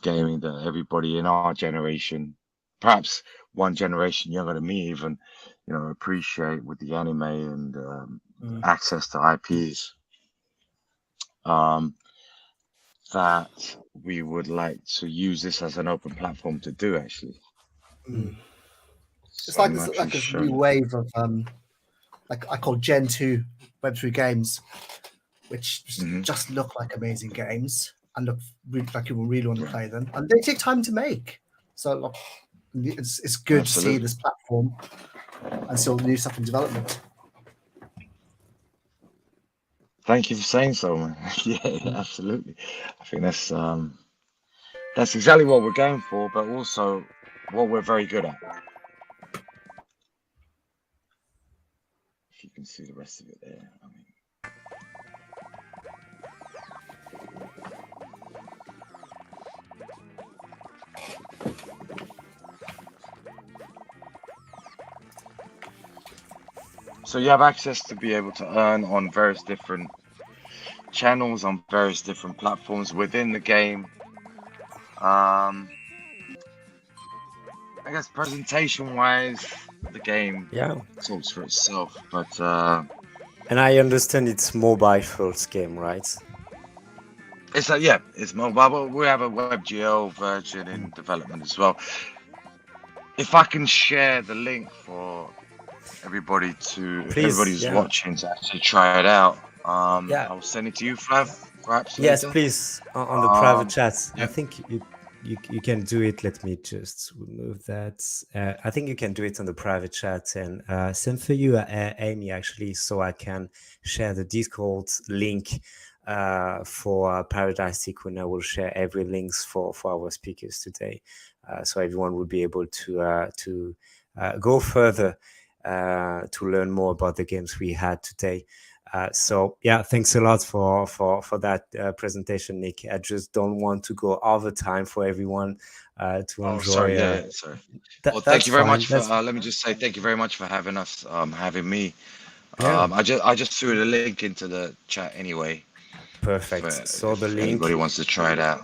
gaming that everybody in our generation, perhaps one generation younger than me even, you know, appreciate with the anime and access to IPs. That we would like to use this as an open platform to do, actually. It's like this new wave of like I call Gen 2 Web3 games, which just look like amazing games and look like you will really want to play them, and they take time to make. So it's good to see this platform and still new stuff in development. Thank you for saying so, man. Yeah, absolutely. I think that's exactly what we're going for, but also what we're very good at. If you can see the rest of it there, I mean. So you have access to be able to earn on various different channels, on various different platforms within the game. I guess presentation-wise, the game talks for itself, but and I understand it's mobile first game, right? It's mobile, but we have a WebGL version in development as well. If I can share the link for everybody who's watching to actually try it out, I'll send it to you, Flav, perhaps. Yes, later. please, on the private chats. I think you can do it. Let me just remove that. I think you can do it on the private chat, and same for you, Amy, actually, so I can share the Discord link for Paradise Tycoon. I will share every links for our speakers today, so everyone will be able to go further to learn more about the games we had today. So yeah, thanks a lot for that presentation, Nick. I just don't want to go over time for everyone to enjoy. Sorry. Well, thank you very much for. Let me just say thank you very much for having us, having me. I just threw the link into the chat anyway. Perfect. So the link. Anybody wants to try it out.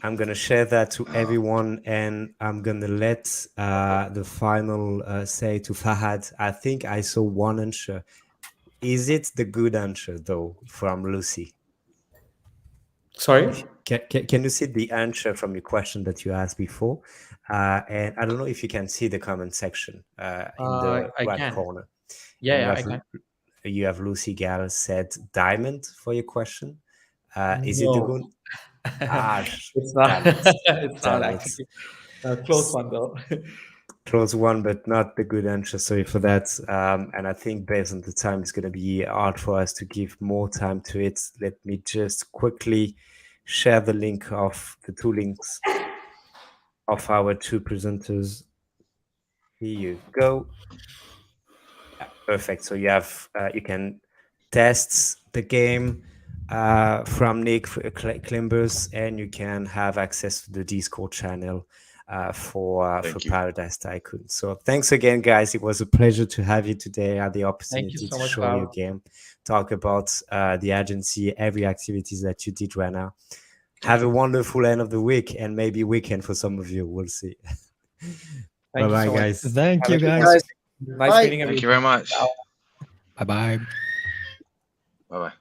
I'm gonna share that to everyone, and I'm gonna let the final say to Fahad. I think I saw one answer. Is it the good answer though from Lucy? Sorry? Can you see the answer from your question that you asked before? And I don't know if you can see the comment section in the right corner. Yeah, I can. You have Lucy Gall said diamond for your question. Is it the good? It's not. It's not Damn actually. Close one though. Close one, but not the good answer. Sorry for that. And I think based on the time, it's going to be hard for us to give more time to it. Let me just quickly share the link of the two links of our two presenters. Here you go. Yeah, perfect. So you have you can test the game from Nick Klimbers, and you can have access to the Discord channel for Paradise Tycoon. So thanks again, guys. It was a pleasure to have you today. I had the opportunity to show you a game, talk about the agency, every activities that you did right now. Have a wonderful end of the week, and maybe weekend for some of you. We'll see. Bye-bye, guys. Thank you, guys. Nice meeting you. Thank you very much. Bye-bye. Bye-bye.